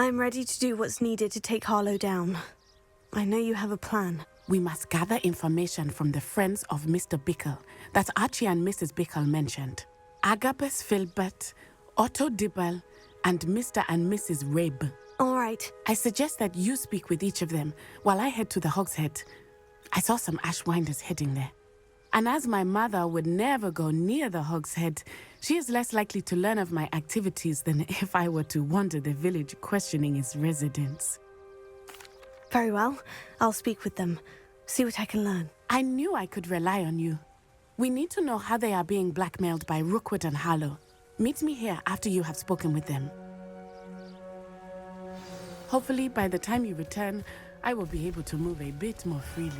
I'm ready to do what's needed to take Harlow down. I know you have a plan. We must gather information from the friends of Mr. Bickle that Archie and Mrs. Bickle mentioned. Agabus, Philbert, Otto, Dibble, and Mr. and Mrs. Rabe. All right. I suggest that you speak with each of them while I head to the Hogs Head. I saw some Ashwinders heading there. And as my mother would never go near the Hogs Head, she is less likely to learn of my activities than if I were to wander the village questioning its residents. Very well. I'll speak with them. See what I can learn. I knew I could rely on you. We need to know how they are being blackmailed by Rookwood and Harlow. Meet me here after you have spoken with them. Hopefully, by the time you return, I will be able to move a bit more freely.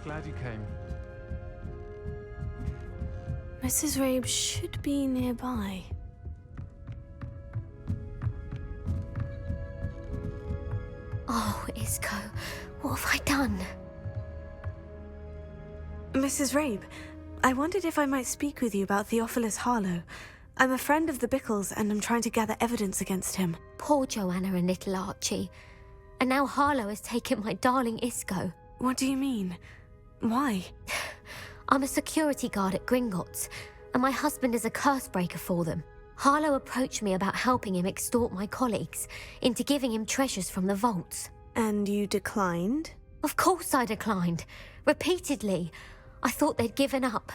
Glad you came. Mrs. Rabe should be nearby. Oh, Isko, what have I done? Mrs. Rabe, I wondered if I might speak with you about Theophilius Harlow. I'm a friend of the Bickles and I'm trying to gather evidence against him. Poor Joanna and little Archie. And now Harlow has taken my darling Isko. What do you mean? Why? I'm a security guard at Gringotts, and my husband is a curse breaker for them. Harlow approached me about helping him extort my colleagues into giving him treasures from the vaults. And you declined? Of course I declined. Repeatedly. I thought they'd given up,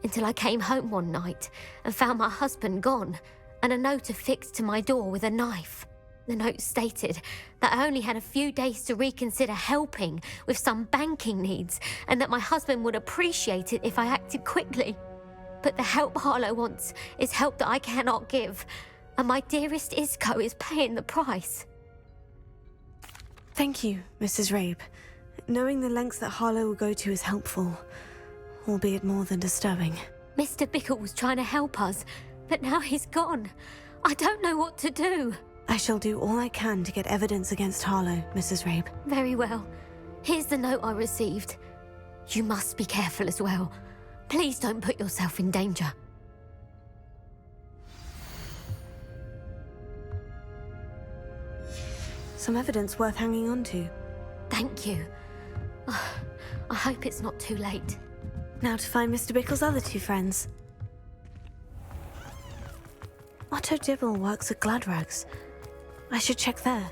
until I came home one night and found my husband gone, and a note affixed to my door with a knife. The note stated that I only had a few days to reconsider helping with some banking needs, and that my husband would appreciate it if I acted quickly. But the help Harlow wants is help that I cannot give, and my dearest Isko is paying the price. Thank you, Mrs. Rabe. Knowing the lengths that Harlow will go to is helpful, albeit more than disturbing. Mr. Bickle was trying to help us, but now he's gone. I don't know what to do. I shall do all I can to get evidence against Harlow, Mrs. Rabe. Very well. Here's the note I received. You must be careful as well. Please don't put yourself in danger. Some evidence worth hanging on to. Thank you. I hope it's not too late. Now to find Mr. Bickle's other two friends. Otto Dibble works at Gladrags. I should check there.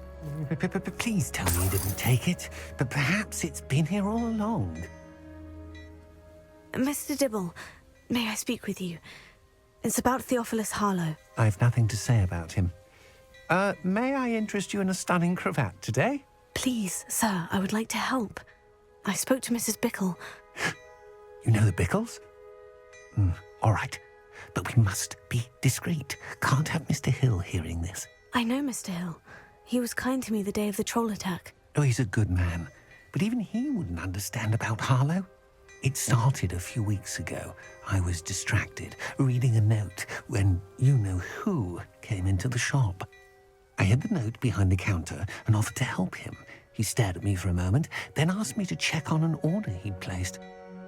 Please tell me you didn't take it, but perhaps it's been here all along. Mr. Dibble, may I speak with you? It's about Theophilius Harlow. I've nothing to say about him. May I interest you in a stunning cravat today? Please, sir, I would like to help. I spoke to Mrs. Bickle. You know the Bickles? All right, but we must be discreet. Can't have Mr. Hill hearing this. I know Mr. Hill. He was kind to me the day of the troll attack. Oh, he's a good man, but even he wouldn't understand about Harlow. It started a few weeks ago. I was distracted, reading a note, when you-know-who came into the shop. I hid the note behind the counter and offered to help him. He stared at me for a moment, then asked me to check on an order he'd placed.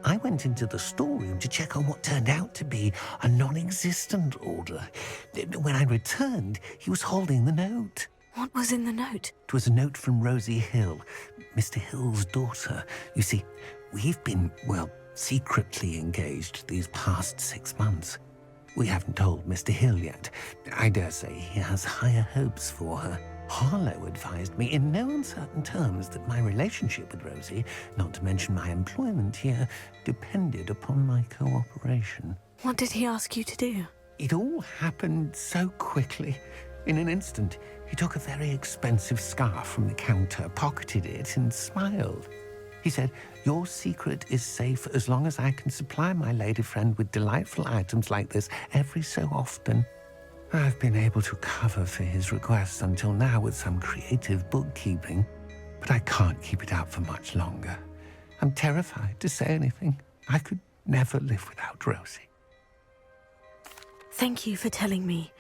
I went into the storeroom to check on what turned out to be a non-existent order. When I returned, he was holding the note. What was in the note? It was a note from Rosie Hill, Mr. Hill's daughter. You see, we've been, well, secretly engaged these past 6 months. We haven't told Mr. Hill yet. I dare say he has higher hopes for her. Harlow advised me in no uncertain terms that my relationship with Rosie, not to mention my employment here, depended upon my cooperation. What did he ask you to do? It all happened so quickly. In an instant, he took a very expensive scarf from the counter, pocketed it, and smiled. He said, "Your secret is safe as long as I can supply my lady friend with delightful items like this every so often." I've been able to cover for his requests until now with some creative bookkeeping, but I can't keep it up for much longer. I'm terrified to say anything. I could never live without Rosie. Thank you for telling me.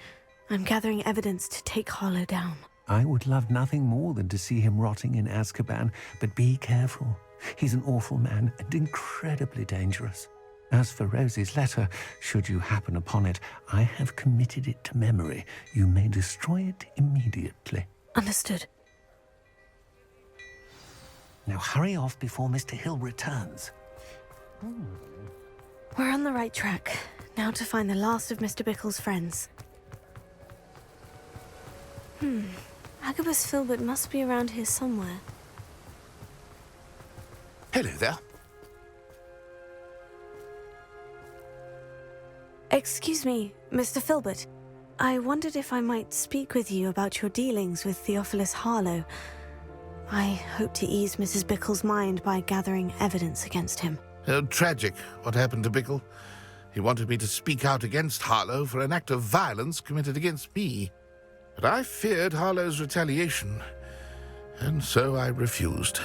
I'm gathering evidence to take Harlow down. I would love nothing more than to see him rotting in Azkaban, but be careful. He's an awful man and incredibly dangerous. As for Rosie's letter, should you happen upon it, I have committed it to memory. You may destroy it immediately. Understood. Now hurry off before Mr. Hill returns. We're on the right track. Now to find the last of Mr. Bickle's friends. Agabus Philbert must be around here somewhere. Hello there. Excuse me, Mr. Philbert. I wondered if I might speak with you about your dealings with Theophilius Harlow. I hope to ease Mrs. Bickle's mind by gathering evidence against him. Tragic, what happened to Bickle. He wanted me to speak out against Harlow for an act of violence committed against me. But I feared Harlow's retaliation, and so I refused.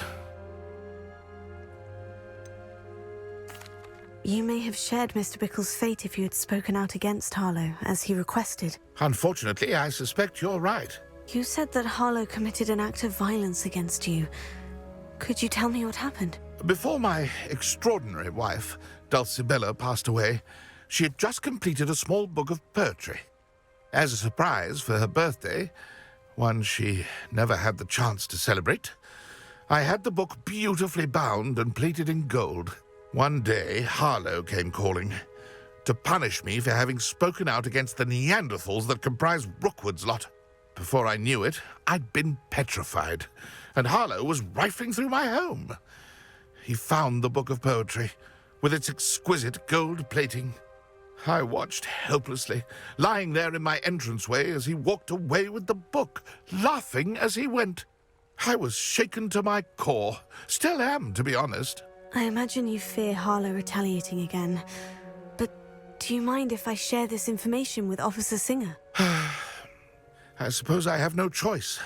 You may have shared Mr. Bickle's fate if you had spoken out against Harlow, as he requested. Unfortunately, I suspect you're right. You said that Harlow committed an act of violence against you. Could you tell me what happened? Before my extraordinary wife, Dulcibella, passed away, she had just completed a small book of poetry. As a surprise for her birthday, one she never had the chance to celebrate, I had the book beautifully bound and plated in gold. One day, Harlow came calling to punish me for having spoken out against the Neanderthals that comprise Rookwood's lot. Before I knew it, I'd been petrified, and Harlow was rifling through my home. He found the book of poetry, with its exquisite gold plating. I watched helplessly, lying there in my entranceway as he walked away with the book, laughing as he went. I was shaken to my core. Still am, to be honest. I imagine you fear Harlow retaliating again. But do you mind if I share this information with Officer Singer? I suppose I have no choice.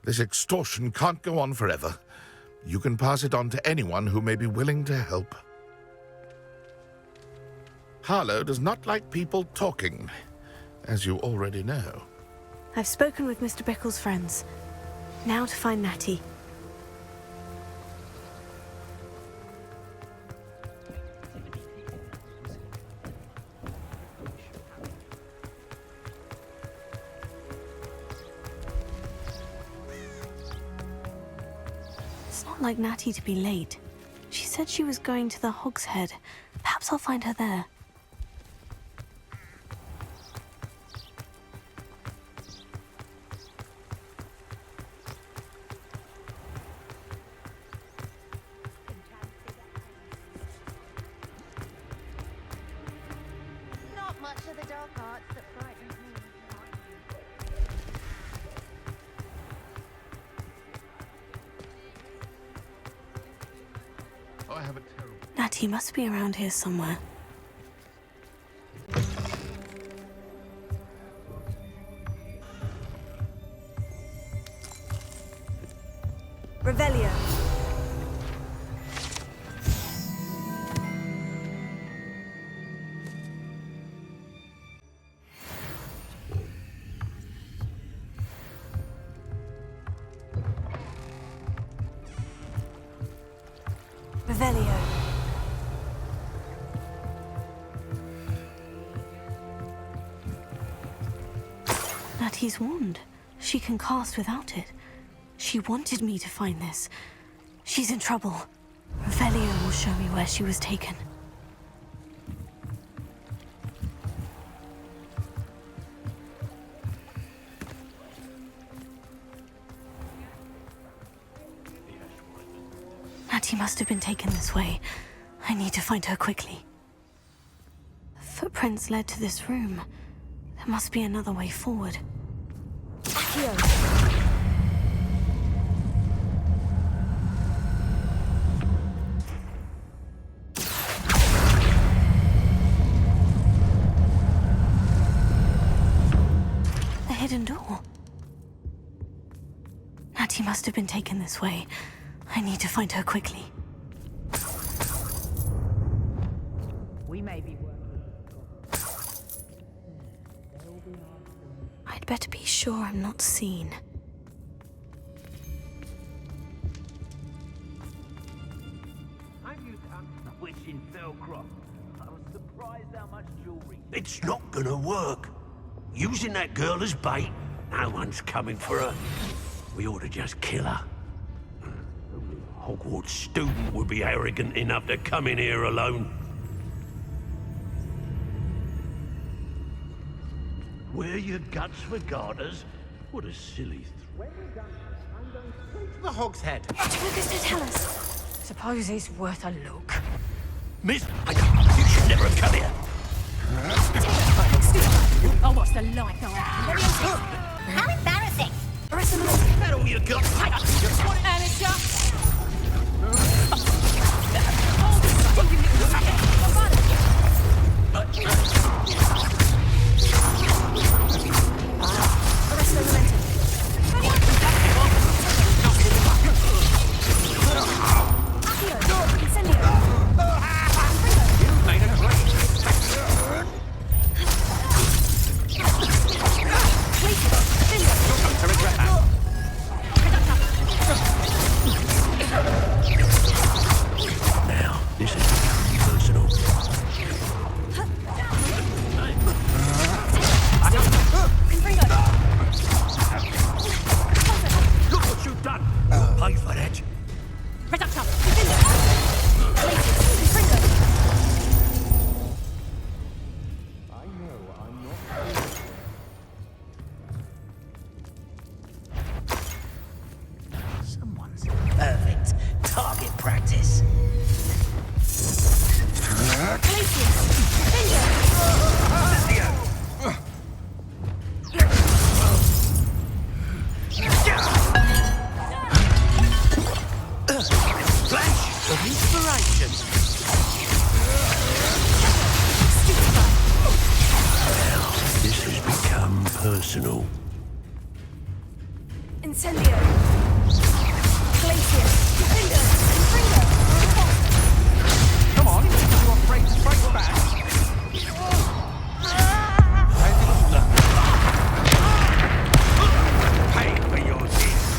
This extortion can't go on forever. You can pass it on to anyone who may be willing to help. Harlow does not like people talking, as you already know. I've spoken with Mr. Bickle's friends. Now to find Natty. It's not like Natty to be late. She said she was going to the Hogs Head. Perhaps I'll find her there. Not much of the dark arts that frightens me. Oh, I have a terrible... Natty must be around here somewhere. Revelio. Revelio. Natty's wand. She can cast without it. She wanted me to find this. She's in trouble. Revelio will show me where she was taken. Natty must have been taken this way. I need to find her quickly. The footprints led to this room. There must be another way forward. Here. A hidden door. Natty must have been taken this way. I need to find her quickly. We may be working. I'd better be sure I'm not seen. Have you come to the witch in Philcroft? I was It's not gonna work. Using that girl as bait, no one's coming for her. We ought to just kill her. Only a Hogwarts student would be arrogant enough to come in here alone. Wear your guts for garters? What a silly The Hogs Head. What goes to tell us? Suppose it's worth a look. Miss, you should never have come here. Oh, what's the light though? How embarrassing! Is that all you got? Now, this is becoming personal. Look what you've done! You'll pay for that. Someone's perfect target practice. Flash of inspiration. Now, this has become personal. Incendio. Glacier. Defender. Confringo. Come on, you're afraid to strike back. Pay for your deeds.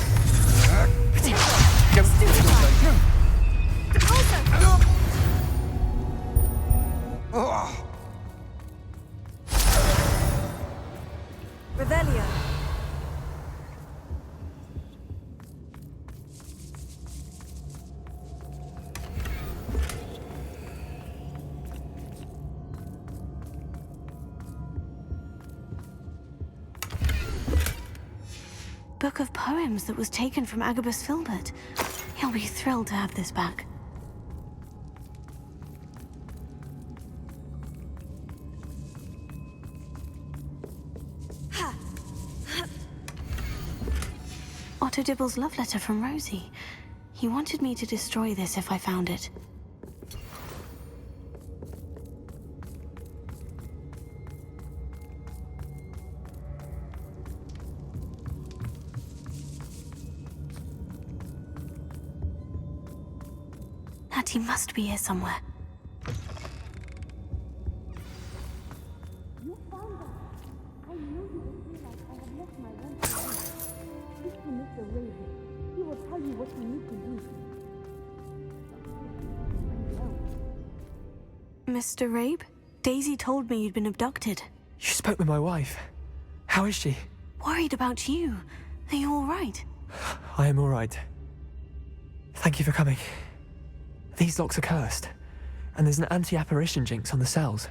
Revelio. Book of poems that was taken from Agabus Philbert. He'll be thrilled to have this back. Otto Dibble's love letter from Rosie. He wanted me to destroy this if I found it. Natty must be here somewhere. You found that. I knew you would feel like I had left my wand behind. Speak to Mr. Rabe. He will tell you what you need to do. Mr. Rabe? Daisy told me you'd been abducted. You spoke with my wife. How is she? Worried about you. Are you all right? I am all right. Thank you for coming. These locks are cursed, and there's an anti-apparition jinx on the cells.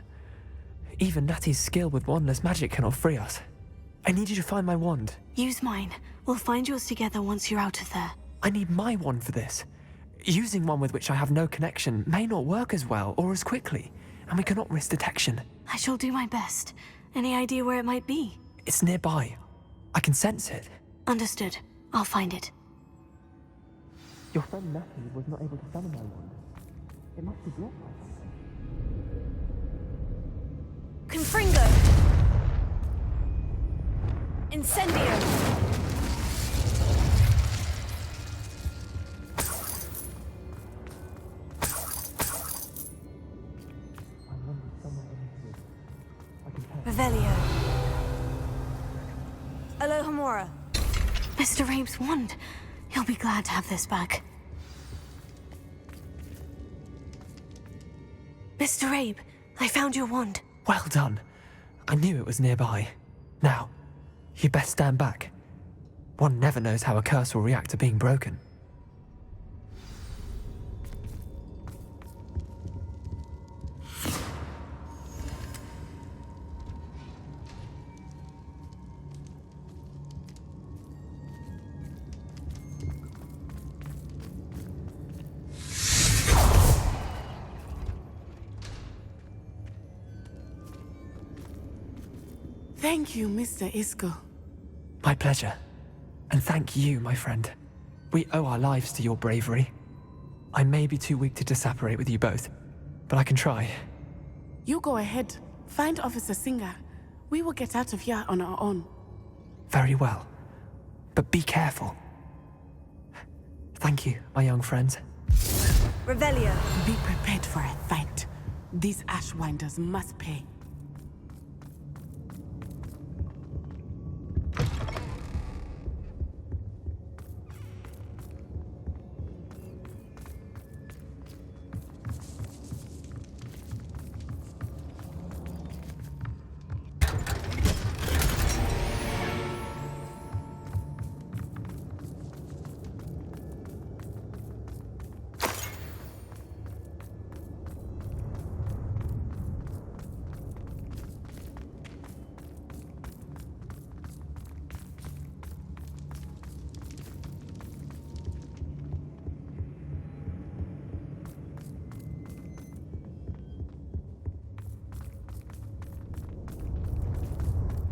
Even Natty's skill with wandless magic cannot free us. I need you to find my wand. Use mine. We'll find yours together once you're out of there. I need my wand for this. Using one with which I have no connection may not work as well or as quickly, and we cannot risk detection. I shall do my best. Any idea where it might be? It's nearby. I can sense it. Understood. I'll find it. Your friend Natty was not able to summon my wand. It must be blocked. Confringo! Incendio! Revelio. Alohomora. Mr. Rabe's wand. He'll be glad to have this back. Mr. Rabe, I found your wand. Well done. I knew it was nearby. Now, you'd best stand back. One never knows how a curse will react to being broken. Thank you, Mr. Isko. My pleasure. And thank you, my friend. We owe our lives to your bravery. I may be too weak to disapparate with you both, but I can try. You go ahead. Find Officer Singer. We will get out of here on our own. Very well. But be careful. Thank you, my young friends. Revelio. Be prepared for a fight. These Ashwinders must pay.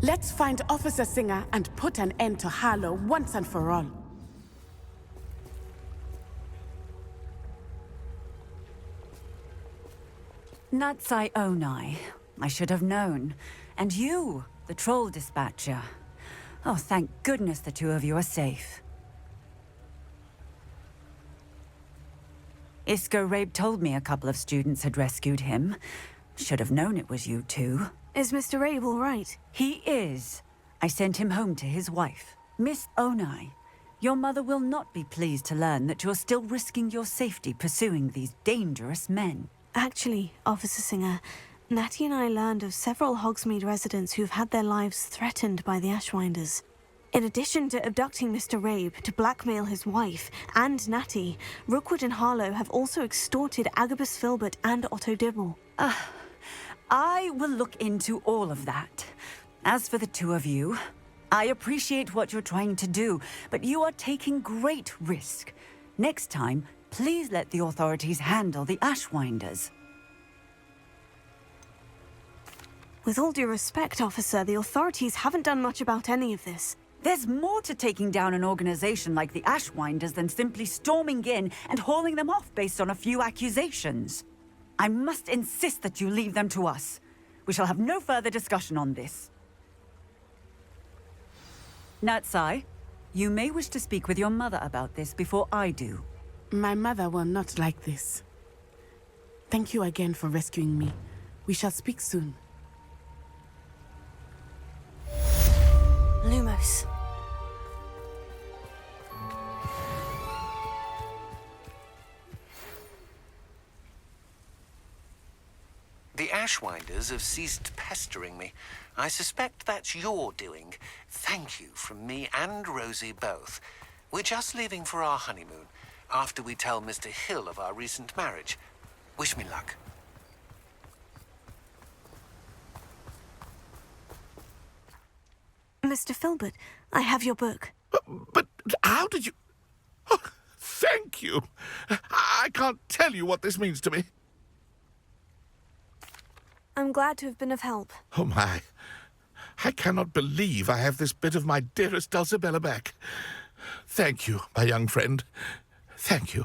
Let's find Officer Singer and put an end to Harlow once and for all. Natsai Onai. I should have known. And you, the troll dispatcher. Oh, thank goodness the two of you are safe. Isko Rabe told me a couple of students had rescued him. Should have known it was you two. Is Mr. Rabe all right? He is. I sent him home to his wife. Miss Onai, your mother will not be pleased to learn that you're still risking your safety pursuing these dangerous men. Actually, Officer Singer, Natty and I learned of several Hogsmeade residents who've had their lives threatened by the Ashwinders. In addition to abducting Mr. Rabe to blackmail his wife and Natty, Rookwood and Harlow have also extorted Agabus, Philbert and Otto Dibble. I will look into all of that. As for the two of you, I appreciate what you're trying to do, but you are taking great risk. Next time, please let the authorities handle the Ashwinders. With all due respect, officer, the authorities haven't done much about any of this. There's more to taking down an organization like the Ashwinders than simply storming in and hauling them off based on a few accusations. I must insist that you leave them to us. We shall have no further discussion on this. Natsai, you may wish to speak with your mother about this before I do. My mother will not like this. Thank you again for rescuing me. We shall speak soon. Lumos. The Ashwinders have ceased pestering me. I suspect that's your doing. Thank you from me and Rosie both. We're just leaving for our honeymoon, after we tell Mr. Hill of our recent marriage. Wish me luck. Mr. Philbert, I have your book. But how did you... Oh, thank you. I can't tell you what this means to me. I'm glad to have been of help. Oh, my. I cannot believe I have this bit of my dearest Dulcibella back. Thank you, my young friend. Thank you.